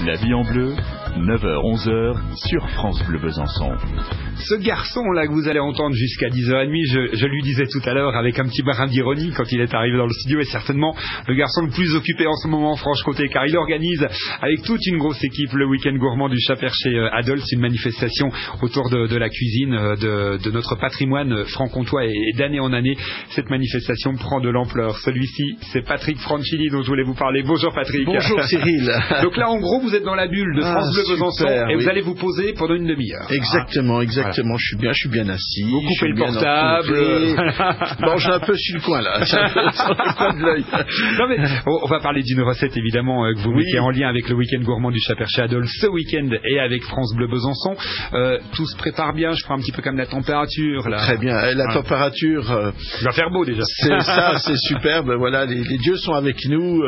La vie en bleu, 9h-11h sur France Bleu Besançon. Ce garçon-là que vous allez entendre jusqu'à 10h30, je lui disais tout à l'heure avec un petit brin d'ironie quand il est arrivé dans le studio, est certainement le garçon le plus occupé en ce moment en Franche-Comté, car il organise avec toute une grosse équipe le week-end gourmand du Chat-Perché à Dole. C'est une manifestation autour de la cuisine, de notre patrimoine franc-comtois, et d'année en année, cette manifestation prend de l'ampleur. Celui-ci, c'est Patrick Franchini dont je voulais vous parler. Bonjour Patrick. Bonjour Cyril. Donc là, en gros, vous êtes dans la bulle de France Bleu Besançon et oui. Vous allez vous poser pendant une demi-heure. Exactement. Voilà. Je suis bien assis. Vous coupez le portable. Bon, j'ai un peu sur le coin là. J'ai un peu sur le coin de l'œil. Non mais on va parler d'une recette évidemment que vous mettez en lien avec le week-end gourmand du Chat-Perché à Dole ce week-end et avec France Bleu Besançon. Tout se prépare bien. Je crois un petit peu comme la température là. Très bien. La température. Il va faire beau déjà. C'est superbe. Voilà, les dieux sont avec nous.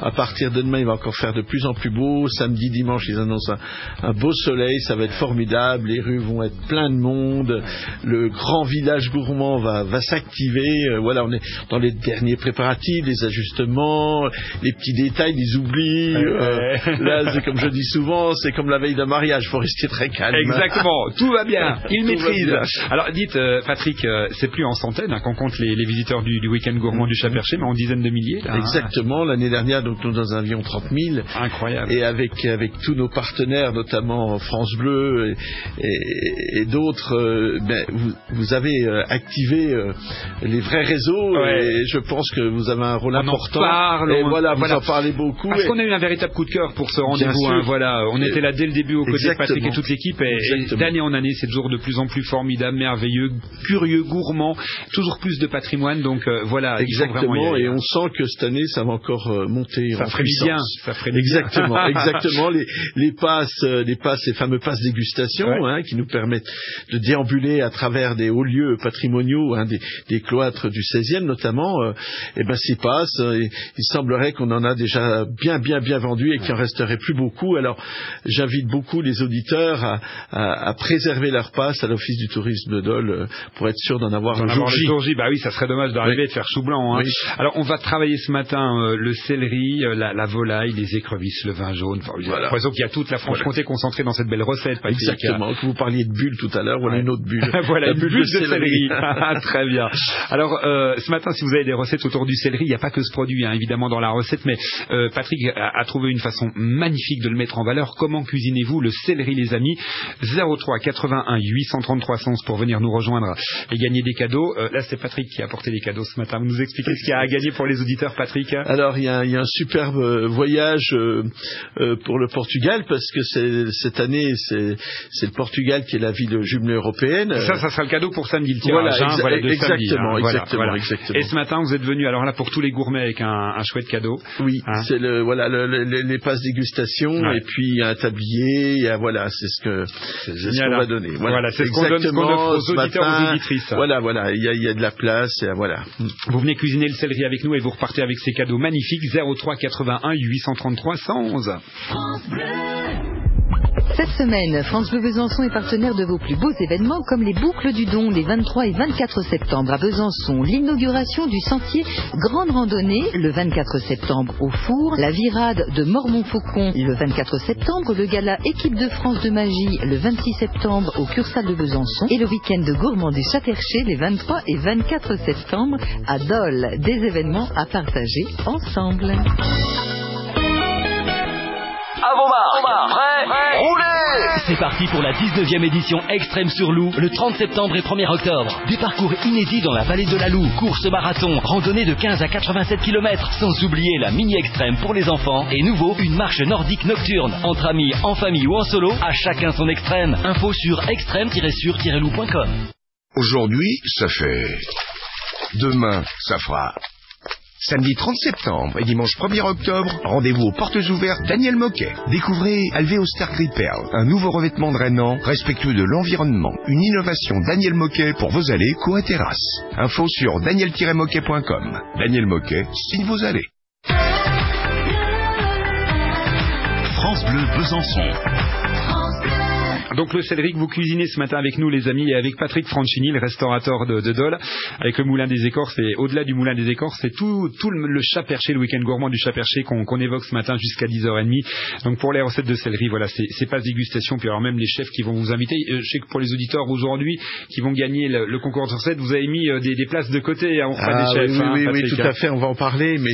À partir de demain, il va encore faire de plus en plus beau. Samedi, dimanche, ils annoncent un beau soleil. Ça va être formidable. Les rues vont être pleines de monde. Le grand village gourmand va s'activer. Voilà, on est dans les derniers préparatifs, les ajustements, les petits détails, les oublis. Là, c'est comme je dis souvent, c'est comme la veille d'un mariage. Il faut rester très calme. Exactement. Tout va bien. Il maîtrise. Bien. Alors, dites, Patrick, c'est plus en centaines qu'on compte les visiteurs du week-end gourmand du Chat-Perché, mais en dizaines de milliers. Là, exactement. L'année dernière, donc, nous avions 30 000. Incroyable. Et avec tous nos partenaires, notamment France Bleu et d'autres, vous avez activé les vrais réseaux et je pense que vous avez un rôle important. Vous en parlez beaucoup. Parce qu'on a eu un véritable coup de cœur pour ce rendez-vous. On était là dès le début aux côtés de Patrick et toute l'équipe et d'année en année, c'est toujours de plus en plus formidable, merveilleux, curieux, gourmand, toujours plus de patrimoine. Donc voilà. Exactement. Et on sent que cette année, ça va encore monter en puissance. Ça ferait Exactement. Les passes, ces fameux passes dégustation, qui nous permettent de déambuler à travers des hauts lieux patrimoniaux, des cloîtres du 16e notamment. Ces passes, il semblerait qu'on en a déjà bien vendu et qu'il en resterait plus beaucoup. Alors, j'invite beaucoup les auditeurs à préserver leurs passes à l'Office du tourisme de Dole pour être sûr d'en avoir le jour J. Bah oui, ça serait dommage d'arriver et de faire chou blanc. Oui. Alors, on va travailler ce matin le céleri, la volaille, les écrevisses, le vin jaune. J'ai l'impression qu'il y a toute la Franche-Comté concentrée dans cette belle recette. Exactement. Que vous parliez de bulle tout à l'heure, voilà une autre bulle. Voilà, une bulle de céleri. Très bien. Alors, ce matin, si vous avez des recettes autour du céleri, il n'y a pas que ce produit, évidemment, dans la recette, mais Patrick a trouvé une façon magnifique de le mettre en valeur. Comment cuisinez-vous le céleri, les amis? 03 81 833 111 pour venir nous rejoindre et gagner des cadeaux. Là, c'est Patrick qui a apporté les cadeaux ce matin. Vous nous expliquez ce qu'il y a à gagner pour les auditeurs, Patrick? Alors, il y a un superbe voyage pour le Portugal, parce que cette année, c'est le Portugal qui est la ville jumelée européenne. Ça sera le cadeau pour samedi, le tirage. Exactement. Et ce matin, vous êtes venu, alors là, pour tous les gourmets, avec un chouette cadeau. Oui, c'est les passes dégustation, et puis un tablier, c'est ce qu'on va donner. Voilà, c'est ce qu'on donne aux auditeurs, aux auditrices. Voilà, il y a de la place, voilà. Vous venez cuisiner le céleri avec nous et vous repartez avec ces cadeaux magnifiques. 03 81 833 111. Cette semaine, France Bleu Besançon est partenaire de vos plus beaux événements comme les Boucles du Don les 23 et 24 septembre à Besançon, l'inauguration du sentier Grande Randonnée le 24 septembre au Four, la virade de Mormont-Faucon le 24 septembre, le gala Équipe de France de magie le 26 septembre au Cursal de Besançon et le week-end de gourmand du Chat-Perché les 23 et 24 septembre à Dole. Des événements à partager ensemble. À vos marques, prêts, roulez! C'est parti pour la 19e édition Extrême sur Loup, le 30 septembre et 1er octobre. Des parcours inédits dans la vallée de la Loue, course marathon, randonnée de 15 à 87 km, sans oublier la mini-extrême pour les enfants. Et nouveau, une marche nordique nocturne, entre amis, en famille ou en solo, à chacun son extrême. Info sur extrême-sur-loup.com. Aujourd'hui, ça fait... Demain, ça fera... Samedi 30 septembre et dimanche 1er octobre, rendez-vous aux portes ouvertes Daniel Moquet. Découvrez Alvéo Star Grid Pearl, un nouveau revêtement drainant, respectueux de l'environnement. Une innovation Daniel Moquet pour vos allées, cours et terrasses. Info sur daniel-moquet.com. Daniel Moquet signe vos allées. France Bleu Besançon. Donc le céleri que vous cuisinez ce matin avec nous les amis et avec Patrick Franchini, le restaurateur de Dole, avec le Moulin des Écorces, et au-delà du Moulin des Écorces, c'est tout le chat perché, le week-end gourmand du chat perché qu'on évoque ce matin jusqu'à 10h30. Donc pour les recettes de céleri, voilà, c'est pas dégustation, puis alors même les chefs qui vont vous inviter, je sais que pour les auditeurs aujourd'hui qui vont gagner le concours de recettes, vous avez mis des places de côté auprès des chefs. Oui, tout à fait, on va en parler, mais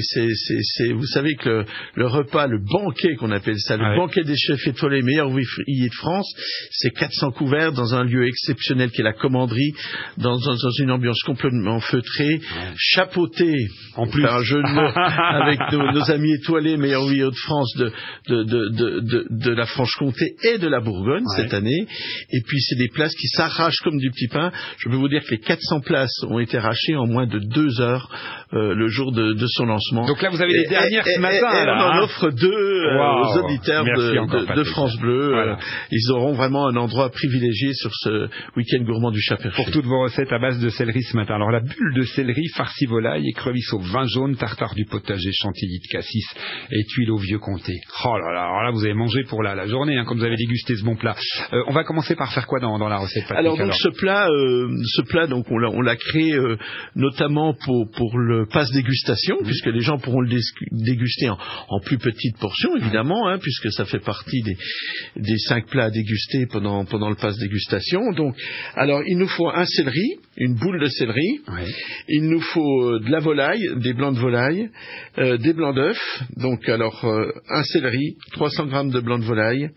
vous savez que le repas, le banquet qu'on appelle ça, le banquet des chefs étoilés, meilleurs ouvriers de France, c'est 400 couverts dans un lieu exceptionnel qui est la commanderie, dans une ambiance complètement feutrée, chapeauté, en plus, un jeu de mots, avec nos amis étoilés, meilleurs ouvriers de France de la Franche-Comté et de la Bourgogne cette année. Et puis c'est des places qui s'arrachent comme du petit pain. Je peux vous dire que les 400 places ont été arrachées en moins de 2 heures le jour de son lancement. Donc là vous avez les dernières ce matin. Et on en offre 2 aux auditeurs de France Bleu. Voilà. Ils auront vraiment un endroit privilégié sur ce week-end gourmand du chat perché. Pour toutes vos recettes à base de céleri ce matin. Alors la bulle de céleri, farci volaille, écrevisse au vin jaune, tartare du potager, chantilly de cassis et tuile au vieux comté. Oh là là, alors là vous avez mangé pour la journée quand vous avez dégusté ce bon plat. On va commencer par faire quoi dans la recette, Patrick? Alors donc ce plat donc on l'a créé notamment pour le pass dégustation, puisque les gens pourront le déguster en plus petites portions évidemment, puisque ça fait partie des 5 plats à déguster pendant le pass dégustation. Donc alors il nous faut un céleri, une boule de céleri, il nous faut de la volaille, des blancs de volaille, des blancs d'œufs. Donc alors un céleri, 300 grammes de blancs de volaille,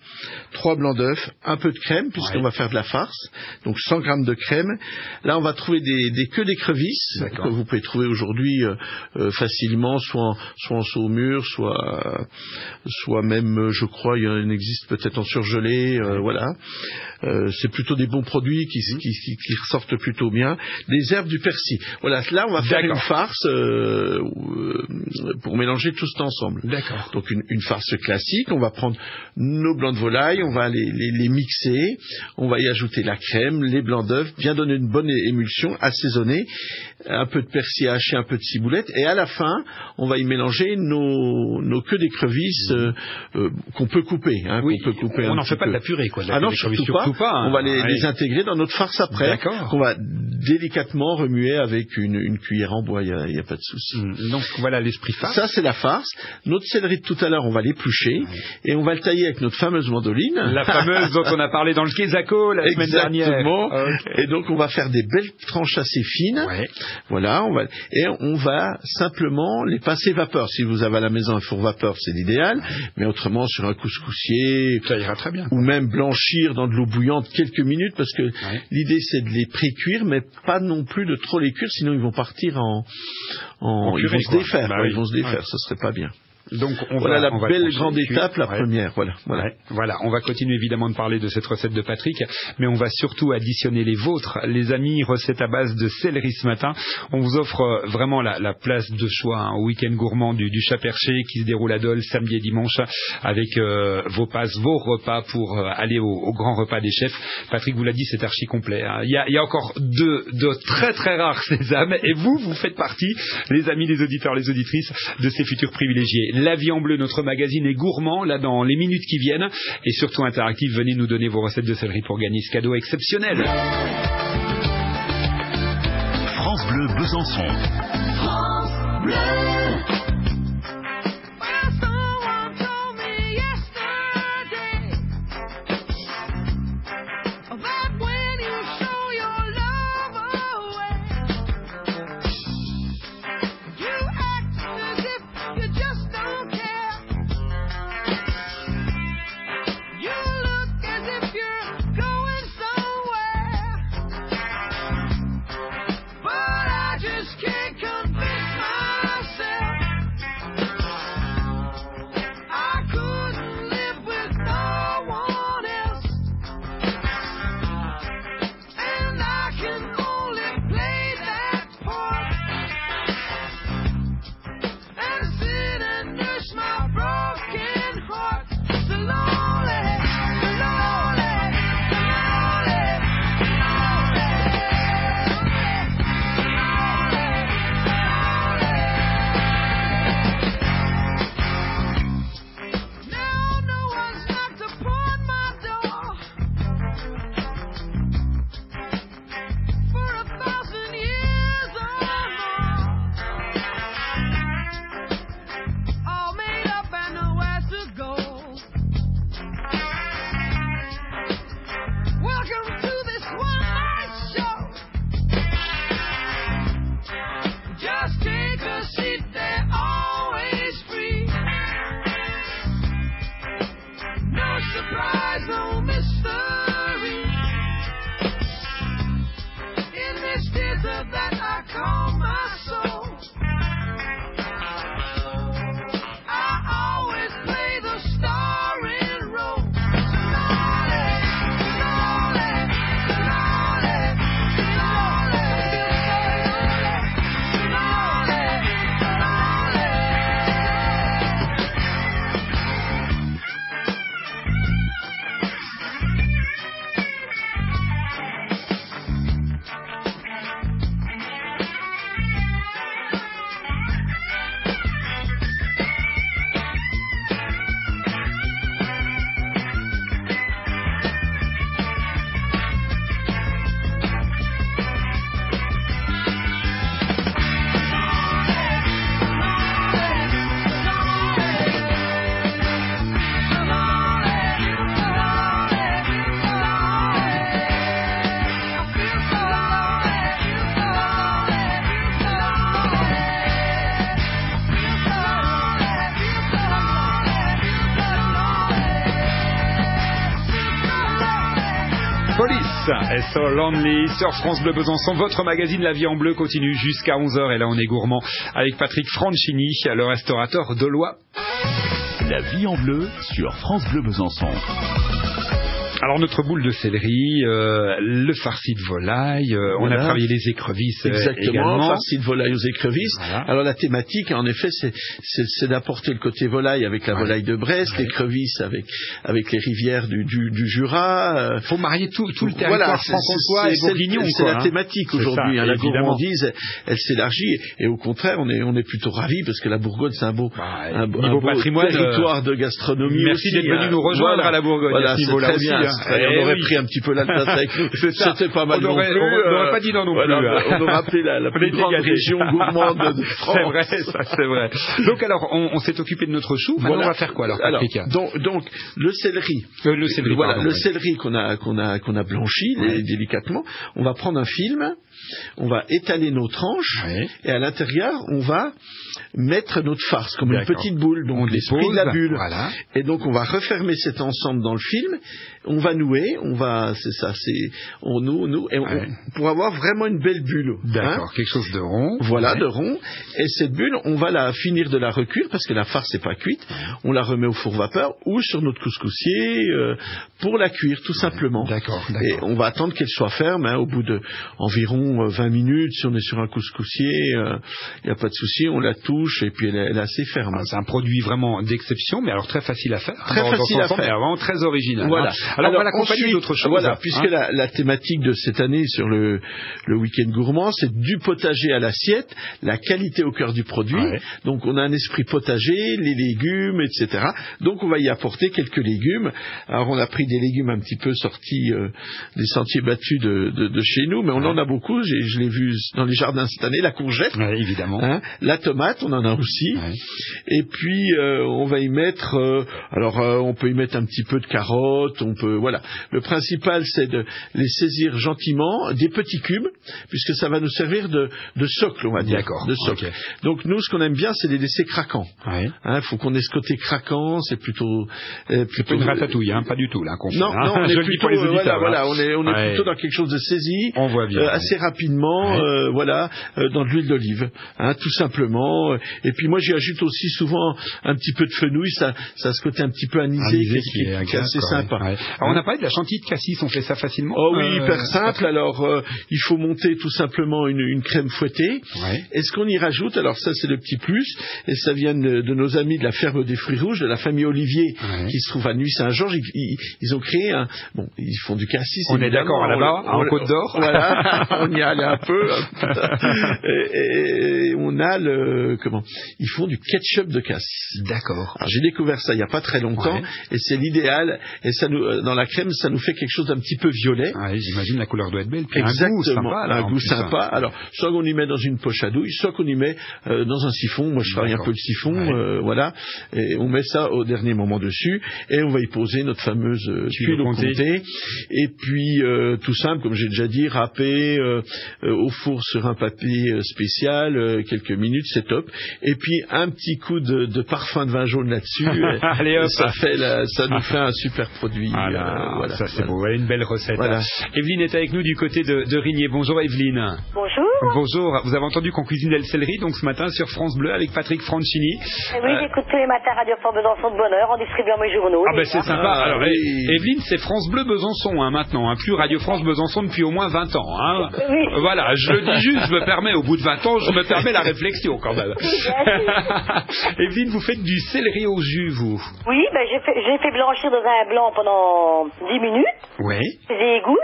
3 blancs d'œufs, un peu de crème puisqu'on va faire de la farce, donc 100 grammes de crème. Là on va trouver des queues d'écrevisses que vous pouvez trouver aujourd'hui facilement, soit en saumure, soit même je crois il en existe peut-être en surgelé, voilà. C'est plutôt des bons produits qui ressortent plutôt bien. Des herbes du persil. Voilà, là on va faire une farce pour mélanger tout ça ensemble. D'accord. Donc une farce classique, on va prendre nos blancs de volaille, on va les mixer, on va y ajouter la crème, les blancs d'œufs, bien donner une bonne émulsion, assaisonner, un peu de persil haché, un peu de ciboulette, et à la fin, on va y mélanger nos queues d'écrevisses qu'on peut couper. Oui, qu'on peut couper on n'en fait pas de la purée, quoi. Ah non, surtout pas. On va les intégrer dans notre farce après, qu'on va délicatement remuer avec une cuillère en bois, il n'y a pas de souci. Donc voilà l'esprit farce. Ça c'est la farce. Notre céleri de tout à l'heure, on va l'éplucher et on va le tailler avec notre fameuse mandoline. La fameuse dont on a parlé dans le Quesaco la semaine dernière. Exactement. Et donc on va faire des belles tranches assez fines. Voilà, on va simplement les passer vapeur. Si vous avez à la maison un four vapeur, c'est l'idéal, mais autrement sur un couscoussier, ça ira très bien. Ou même blanchir dans de l'eau bouillante quelques minutes, parce que l'idée c'est de les pré-cuire, mais pas non plus de trop les cuire, sinon ils vont partir en purée, ils vont se défaire. Ils vont se défaire, ça serait pas bien. Donc voilà la belle grande étape, la première. Voilà, on va continuer évidemment de parler de cette recette de Patrick, mais on va surtout additionner les vôtres, les amis. Recette à base de céleri ce matin. On vous offre vraiment la place de choix au week-end gourmand du chat perché qui se déroule à Dole samedi et dimanche avec vos passes, vos repas pour aller au grand repas des chefs. Patrick vous l'a dit, c'est archi complet. Il y a encore de très très rares sésames et vous faites partie, les amis, les auditeurs, les auditrices de ces futurs privilégiés. La Vie en Bleu, notre magazine est gourmand, là dans les minutes qui viennent, et surtout interactif. Venez nous donner vos recettes de céleri pour gagner ce cadeau exceptionnel. France Bleu Besançon. France Bleu. Can't convince myself Police et So Lonely sur France Bleu Besançon. Votre magazine La Vie en Bleu continue jusqu'à 11h et là on est gourmand avec Patrick Franchini, le restaurateur dolois. La Vie en Bleu sur France Bleu Besançon. Alors notre boule de céleri, le farci de volaille, on a travaillé les écrevisses exactement, également. farci de volaille aux écrevisses. Voilà. Alors la thématique, en effet, c'est d'apporter le côté volaille avec la volaille de Brest, l'écrevisse avec les rivières du Jura. Faut marier tout le territoire franc-comtois et bourguignon. C'est la thématique aujourd'hui. La gourmandise, elle s'élargit et au contraire, on est plutôt ravis parce que la Bourgogne, c'est un beau patrimoine, territoire de gastronomie. Merci aussi, d'être venu nous rejoindre à la Bourgogne. Voilà, à ce niveau-là aussi. On aurait pris un petit peu la place avec nous. C'était pas mal non plus. On n'aurait pas dit non plus. On aurait appelé la plus grande région gourmande de France. C'est vrai, ça, c'est vrai. Donc alors, on s'est occupé de notre chou. Maintenant, on va faire quoi alors, Patrick ? Donc le céleri. Le céleri qu'on a blanchi délicatement. On va prendre un film. On va étaler nos tranches et à l'intérieur, on va mettre notre farce comme une petite boule, donc l'esprit de la bulle. Voilà. Et donc on va refermer cet ensemble dans le film. On va nouer, on noue, et pour avoir vraiment une belle bulle. D'accord, quelque chose de rond. Voilà, de rond. Et cette bulle, on va la finir de la recuire parce que la farce n'est pas cuite. On la remet au four vapeur ou sur notre couscoussier pour la cuire, tout simplement. D'accord. Et on va attendre qu'elle soit ferme au bout de environ 20 minutes. Si on est sur un couscoussier, il n'y a pas de souci, on la touche et puis elle est assez ferme. Alors, c'est un produit vraiment d'exception, mais alors très facile à faire. Très facile à faire. Mais vraiment très original. Voilà. Alors on va l'accompagner d'autres choses. Voilà, puisque la thématique de cette année sur le week-end gourmand, c'est du potager à l'assiette, la qualité au cœur du produit. Ouais. Donc on a un esprit potager, les légumes, etc. Donc on va y apporter quelques légumes. Alors on a pris des légumes un petit peu sortis des sentiers battus de chez nous, mais on en a beaucoup. Je l'ai vu dans les jardins cette année, la courgette, évidemment. La tomate, on en a aussi. Ouais. Et puis on va y mettre, on peut y mettre un petit peu de carottes. Voilà. Le principal, c'est de les saisir gentiment, des petits cubes, puisque ça va nous servir de socle, on va dire. D'accord. De socle. Okay. Donc nous, ce qu'on aime bien, c'est les laisser craquants. Faut qu'on ait ce côté craquant. C'est plutôt c'est pas une ratatouille, pas du tout là. Non, on est plutôt on est plutôt dans quelque chose de saisi. On voit bien. Assez rapidement, dans de l'huile d'olive, tout simplement. Et puis moi, j'y ajoute aussi souvent un petit peu de fenouil. Ça a ce côté un petit peu anisé qui est assez sympa. Alors, on a parlé de la chantilly de cassis, on fait ça facilement. Oh oui, hyper simple. Alors, il faut monter tout simplement une crème fouettée. Et ce qu'on y rajoute, alors ça c'est le petit plus, et ça vient de nos amis de la ferme des fruits rouges, de la famille Olivier, qui se trouve à Nuit-Saint-Georges. Ils ont créé ils font du cassis. On est d'accord là-bas, en Côte d'Or. Voilà, on y allait un peu. et on a ils font du ketchup de cassis. D'accord. Alors j'ai découvert ça il n'y a pas très longtemps, et c'est l'idéal. Et ça dans la crème, ça nous fait quelque chose d'un petit peu violet. J'imagine la couleur doit être belle. Puis exactement, un goût sympa. Alors, soit qu'on y met dans une poche à douille, soit qu'on y met dans un siphon. Moi, je travaille un peu le siphon, voilà. Et on met ça au dernier moment dessus, et on va y poser notre fameuse tuile au comté. Et puis, tout simple, comme j'ai déjà dit, râper au four sur un papier spécial, quelques minutes, c'est top. Et puis, un petit coup de parfum de vin jaune là-dessus. Allez hop, ça nous fait un super produit. Voilà, ça c'est beau, voilà une belle recette. Voilà. Evelyne est avec nous du côté de Rigné. Bonjour Evelyne. Bonjour. Bonjour, vous avez entendu qu'on cuisine le céleri donc ce matin sur France Bleu avec Patrick Franchini. Oui, j'écoute tous les matins Radio France Besançon de bonne heure en distribuant mes journaux. C'est sympa. Alors Evelyne, c'est France Bleu Besançon maintenant, plus Radio France Besançon depuis au moins 20 ans. Oui. Voilà, je le dis juste, je me permets, au bout de 20 ans, je me permets la réflexion quand même. Evelyne, vous faites du céleri au jus, vous? Oui, j'ai fait blanchir dans un blanc pendant 10 minutes. Oui. J'ai égoutte.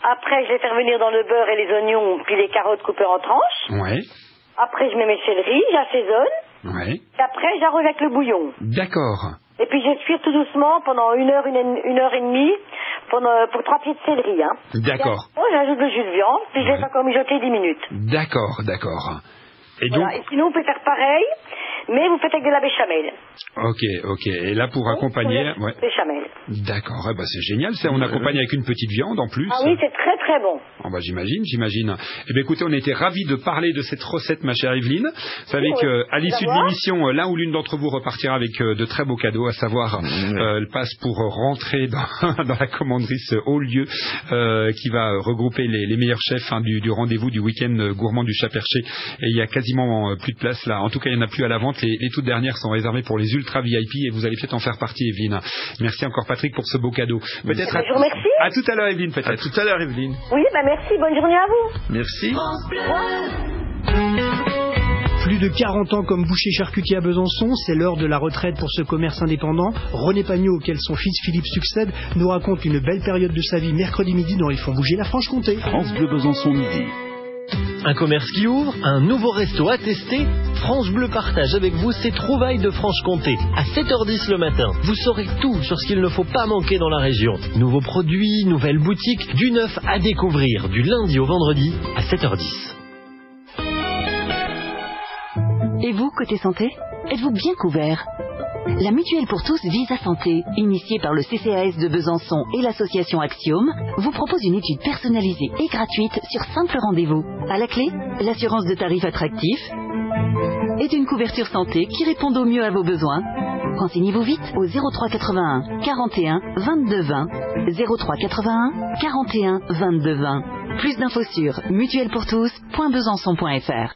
Après, je les fais revenir dans le beurre et les oignons, puis les carottes coupées en tranches. Oui. Après, je mets mes céleris, j'assaisonne. Oui. Et après, j'arrose avec le bouillon. D'accord. Et puis, je cuire tout doucement pendant une heure et demie pour 3 pieds de céleri. D'accord. Et j'ajoute le jus de viande, puis je laisse encore mijoter 10 minutes. D'accord. Et donc... Et sinon, on peut faire pareil, mais vous faites avec de la béchamel. Ok. Et là, pour accompagner... Béchamel. D'accord, c'est génial. On accompagne avec une petite viande en plus. Ah oui, c'est très très très bon. Oh bah j'imagine. Eh bien écoutez, on était ravis de parler de cette recette, ma chère Evelyne. Vous savez qu'à l'issue de l'émission, l'un ou l'une d'entre vous repartira avec de très beaux cadeaux, à savoir le passe pour rentrer dans la commanderie, ce haut lieu qui va regrouper les meilleurs chefs du rendez-vous du week-end gourmand du Chat-Perché. Et il y a quasiment plus de place là. En tout cas, il n'y en a plus à la vente. Les toutes dernières sont réservées pour les ultra VIP et vous allez peut-être en faire partie, Evelyne. Merci encore, Patrick, pour ce beau cadeau. Peut-être Je vous remercie. à tout à l'heure, Evelyne, peut-être. À tout à l'heure, Evelyne. Oui, merci. Bonne journée à vous. Merci. Plus de 40 ans comme boucher charcutier à Besançon, c'est l'heure de la retraite pour ce commerce indépendant. René Pagnot, auquel son fils Philippe succède, nous raconte une belle période de sa vie mercredi midi dont ils font bouger la Franche-Comté. France Bleu Besançon midi. Un commerce qui ouvre, un nouveau resto à tester. France Bleu partage avec vous ses trouvailles de Franche-Comté. À 7h10 le matin, vous saurez tout sur ce qu'il ne faut pas manquer dans la région. Nouveaux produits, nouvelles boutiques, du neuf à découvrir du lundi au vendredi à 7h10. Et vous, côté santé, êtes-vous bien couvert? La Mutuelle pour tous Visa Santé, initiée par le CCAS de Besançon et l'association Axiom, vous propose une étude personnalisée et gratuite sur simple rendez-vous. À la clé, l'assurance de tarifs attractifs et d'une couverture santé qui répond au mieux à vos besoins. Renseignez-vous vite au 03 81 41 22 20. 03 81 41 22 20. Plus d'infos sur mutuellepourtous.besançon.fr.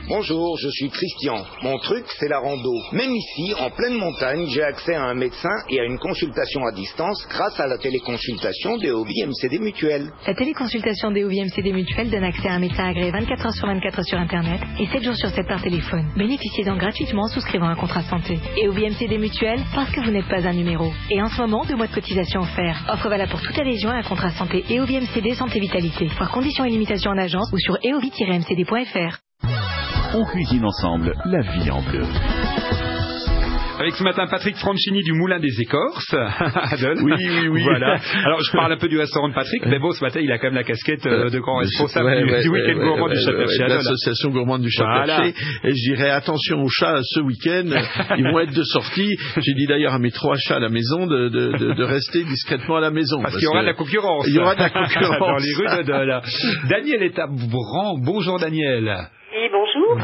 Bonjour, je suis Christian. Mon truc, c'est la rando. Même ici, en pleine montagne, j'ai accès à un médecin et à une consultation à distance grâce à la téléconsultation des OVI MCD Mutuelle. La téléconsultation des OVI MCD Mutuelle donne accès à un médecin agréé 24 heures sur 24 sur Internet et 7 jours sur 7 par téléphone. Bénéficiez-en gratuitement en souscrivant un contrat santé. Et OVI MCD Mutuelle, parce que vous n'êtes pas un numéro. Et en ce moment, 2 mois de cotisation offerts. Offre valable pour toute adhésion à un contrat santé et OVI MCD Santé Vitalité. Voir conditions et limitations en agence ou sur eovi-mcd.fr. On cuisine ensemble la vie en bleu. Avec ce matin Patrick Franchini du Moulin des Écorces. Adol. Oui. Voilà. Alors je parle un peu du restaurant de Patrick, mais bon, ce matin il a quand même la casquette de grand responsable du week-end gourmand du Chat-Perché. L'association gourmande du Chat-Perché. Voilà. Et je dirais attention aux chats ce week-end. Ils vont être de sortie. J'ai dit d'ailleurs à mes 3 chats à la maison de rester discrètement à la maison. Parce qu'il y aura de la concurrence. Il y aura de la concurrence. Dans les rues de Dole. Daniel est à Bran. Bonjour Daniel. Oui, bonjour.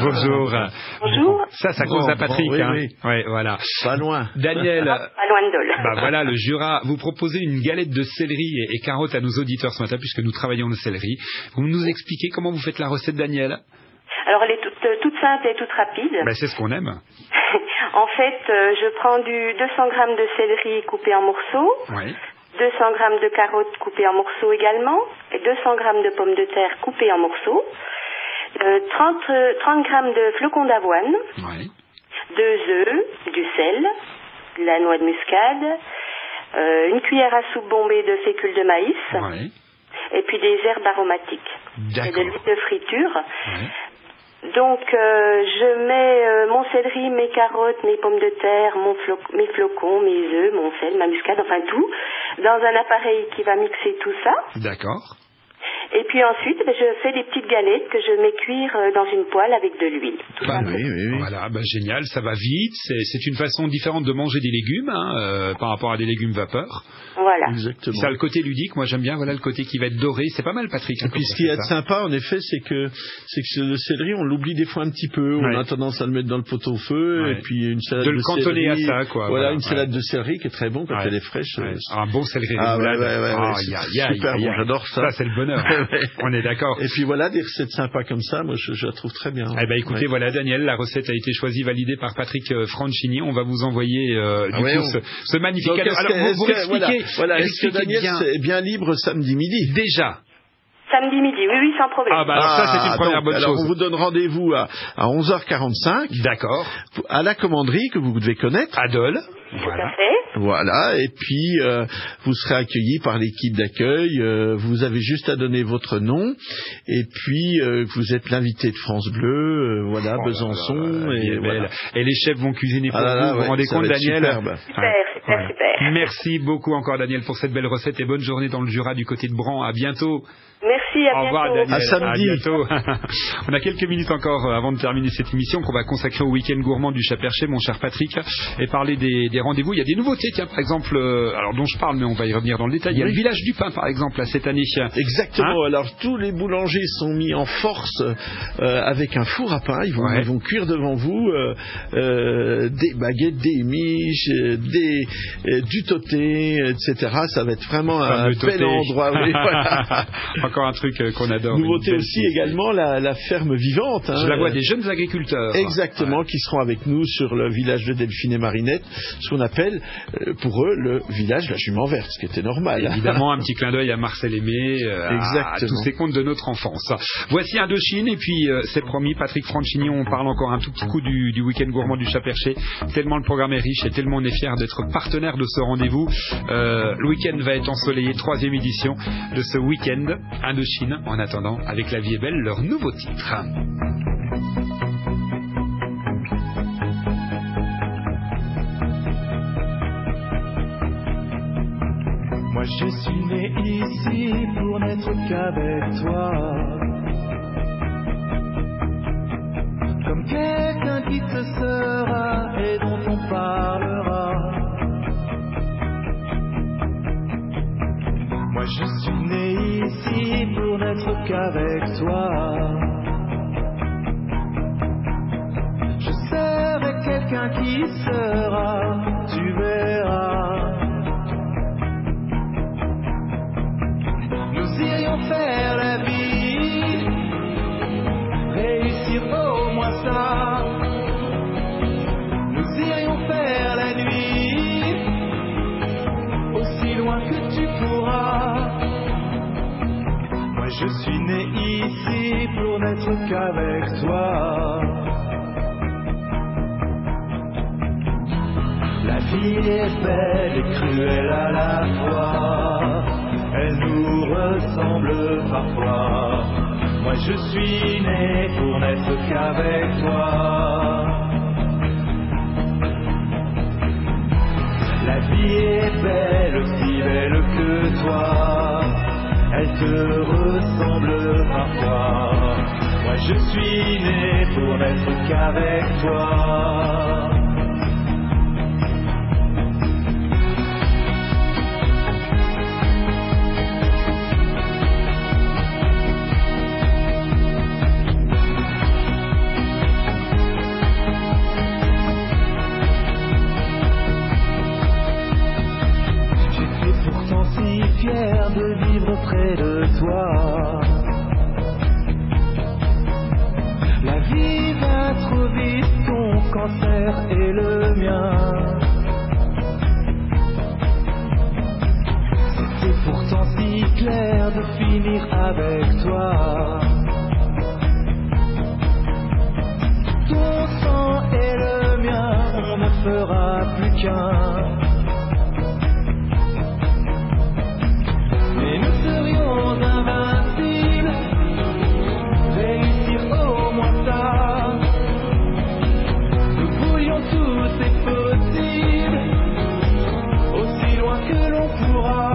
Bonjour. Ça cause à Patrick. Oui. Ouais, voilà. Pas loin. Daniel. Pas loin de Dole. Voilà, le Jura. Vous proposez une galette de céleri et carottes à nos auditeurs ce matin, puisque nous travaillons le céleri. Vous nous expliquez comment vous faites la recette, Daniel? Alors, elle est toute simple et toute rapide. C'est ce qu'on aime. En fait, je prends du 200 grammes de céleri coupé en morceaux. Oui. 200 grammes de carottes coupées en morceaux également. Et 200 grammes de pommes de terre coupées en morceaux. 30 grammes de flocons d'avoine, 2 œufs, du sel, de la noix de muscade, une cuillère à soupe bombée de fécule de maïs, et puis des herbes aromatiques et de l'huile de friture. Donc je mets mon céleri, mes carottes, mes pommes de terre, mes flocons, mes œufs, mon sel, ma muscade, enfin tout, dans un appareil qui va mixer tout ça. D'accord. Et puis ensuite, je fais des petites galettes que je mets cuire dans une poêle avec de l'huile. Oui. Voilà, génial, ça va vite. C'est une façon différente de manger des légumes par rapport à des légumes vapeur. Voilà. Exactement. Ça a le côté ludique. Moi, j'aime bien. Voilà le côté qui va être doré. C'est pas mal, Patrick. Et puis, ce qui est sympa, en effet, c'est que le céleri, on l'oublie des fois un petit peu. On a tendance à le mettre dans le pot-au-feu. Et puis, une salade de céleri. De le cantonner à ça, quoi. Voilà, une salade de céleri qui est très bon quand elle est fraîche. Un bon céleri. Super bon, j'adore ça. Ça, c'est le bonheur. On est d'accord. Et puis voilà, des recettes sympas comme ça, moi je la trouve très bien. Écoutez, voilà Daniel, la recette a été choisie, validée par Patrick Franchini. On va vous envoyer ce magnifique cadeau. Alors vous expliquez. Est-ce que Daniel est bien libre samedi midi? Déjà. Samedi midi, oui, sans problème. Alors ça, c'est une première bonne chose. Alors, on vous donne rendez-vous à 11h45. D'accord. À la commanderie, que vous devez connaître. À Dole. Voilà. Tout à fait. Voilà, et puis vous serez accueillis par l'équipe d'accueil. Vous avez juste à donner votre nom, et puis vous êtes l'invité de France Bleu, Besançon. Et les chefs vont cuisiner pour vous. Vous vous rendez compte, Daniel? Super. Merci beaucoup encore, Daniel, pour cette belle recette, et bonne journée dans le Jura du côté de Bran. À bientôt. Merci. Merci, à Au revoir, bientôt. Daniel. À samedi. bientôt. On a quelques minutes encore avant de terminer cette émission qu'on va consacrer au week-end gourmand du Chat-Perché, mon cher Patrick, et parler des rendez-vous. Il y a des nouveautés, tiens, par exemple, alors dont je parle, mais on va y revenir dans le détail. Il y a le village du pain, par exemple, là, cette année. Exactement. Alors, tous les boulangers sont mis en force avec un four à pain. Ils vont cuire devant vous des baguettes, des miches, du toté, etc. Ça va être vraiment un bel endroit. Oui, voilà. Encore un truc qu'on adore. Nouveauté aussi également la ferme vivante. Je la vois des jeunes agriculteurs. Exactement, qui seront avec nous sur le village de Delphine et Marinette, ce qu'on appelle pour eux le village de la jument verte, ce qui était normal. Évidemment, un petit clin d'œil à Marcel Aimé, à tous ces contes de notre enfance. Voici Indochine, et puis c'est promis, Patrick Franchignon, on parle encore un tout petit coup du week-end gourmand du Chat-Perché, tellement le programme est riche et tellement on est fiers d'être partenaire de ce rendez-vous. Le week-end va être ensoleillé, 3e édition de ce week-end Indochine. En attendant, avec La Vie est belle, leur nouveau titre. Moi je suis né ici pour n'être qu'avec toi, comme quelqu'un qui te sera et dont on parlera. Moi je suis né ici pour n'être qu'avec toi. Je serai quelqu'un qui sera, tu verras. Nous irions faire la vie, réussir au moins ça. Nous irions faire la nuit, aussi loin que tu pourras. Moi je suis né ici pour n'être qu'avec toi. La vie est belle et cruelle à la fois, elle nous ressemble parfois. Moi je suis né pour n'être qu'avec toi. La vie est belle, aussi belle que toi, elle te ressemble parfois. Moi je suis né pour n'être qu'avec toi. Fier de vivre près de toi. La vie va trop vite, ton cancer et le mien. C'était pourtant si clair de finir avec toi. Ton sang et le mien, on ne fera plus qu'un. Invincible, réussir au moins ça. Nous voulions tout, c'est possible, aussi loin que l'on pourra.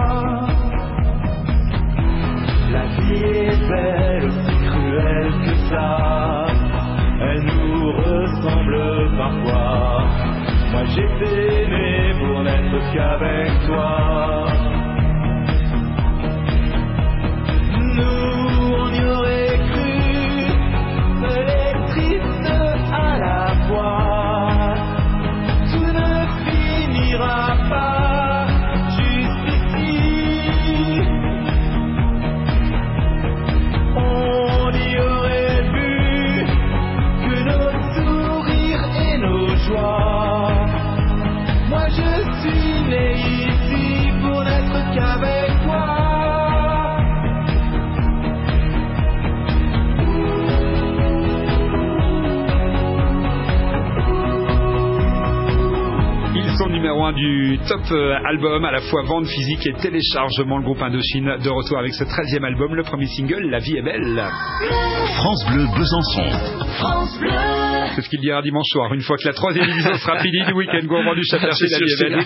La vie est belle, aussi cruelle que ça, elle nous ressemble parfois. Moi j'étais né pour n'être qu'avec toi. On y aurait cru, seul et triste à la fois. Tout ne finira pas juste ici. On y aurait vu que nos sourires et nos joies. Moi je suis né ici numéro 1 du top album, à la fois vente physique et téléchargement. Le groupe Indochine de retour avec ce 13e album, le premier single, La vie est belle. France Bleu Besançon. France Bleu. C'est ce qu'il dira dimanche soir, une fois que la 3e édition sera finie du week-end gourmand du Chat Perché, La vie est belle.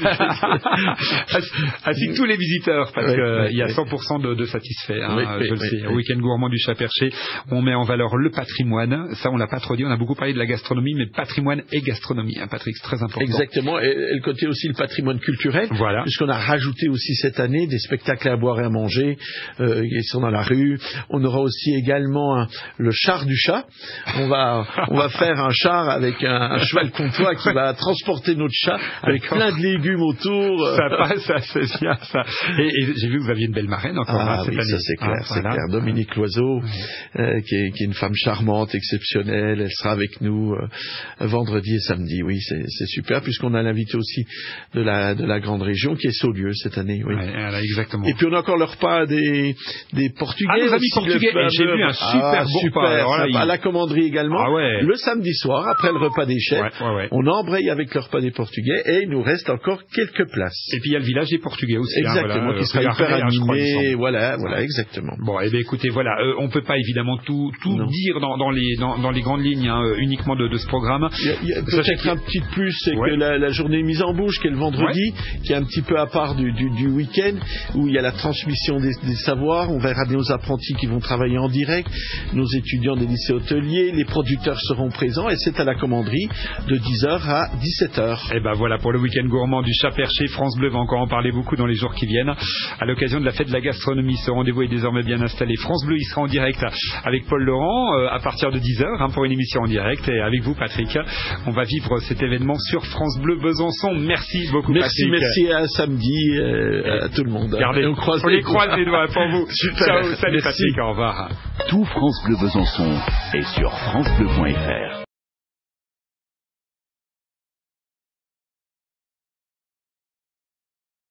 Ainsi que tous les visiteurs, parce qu'il y a 100% de satisfaits, je le sais. Au week-end gourmand du Chat Perché, on met en valeur le patrimoine. Ça, on l'a pas trop dit, on a beaucoup parlé de la gastronomie, mais patrimoine et gastronomie, Patrick, c'est très important. Exactement, et le côté aussi le patrimoine culturel, voilà. Puisqu'on a rajouté aussi cette année des spectacles à boire et à manger, qui sont dans la rue. On aura aussi également le char du chat. On va faire un char avec un cheval comtois qui va transporter notre chat avec plein de légumes autour. Ça passe, ça c'est bien ça. Et j'ai vu que vous aviez une belle marraine encore cette année. Ça c'est clair, c'est clair. Dominique Loiseau, qui est une femme charmante, exceptionnelle. Elle sera avec nous vendredi et samedi. Oui, c'est super, puisqu'on a l'invité aussi de la grande région qui est Saulieu cette année. Oui. Exactement. Et puis on a encore le repas des Portugais. Nos amis portugais. Et j'ai vu un super bon repas. À la commanderie également. Le samedi soir, après le repas des chefs, on embraye avec le repas des Portugais et il nous reste encore quelques places. Et puis il y a le village des Portugais aussi. Exactement, qui sera hyper animé. Voilà, exactement. Bon, et bien écoutez, voilà, on peut pas évidemment tout dire dans les grandes lignes uniquement de ce programme. Il y a peut-être un petit plus, c'est que la journée mise en bouche, qui est le vendredi, qui est un petit peu à part du week-end, où il y a la transmission des savoirs. On verra nos apprentis qui vont travailler en direct, nos étudiants des lycées hôteliers, les producteurs seront présents, et c'est à la commanderie de 10h à 17h. Et ben voilà pour le week-end gourmand du Chat Perché. France Bleu va encore en parler beaucoup dans les jours qui viennent. À l'occasion de la fête de la gastronomie, ce rendez-vous est désormais bien installé. France Bleu, il sera en direct avec Paul Laurent à partir de 10h pour une émission en direct. Et avec vous, Patrick, on va vivre cet événement sur France Bleu Besançon. Merci beaucoup, Patrick. Merci, à samedi à tout le monde. Regardez, on les croise les doigts pour vous. Ciao, salut Patrick, au revoir. Tout France Bleu Besançon est sur francebleu.fr.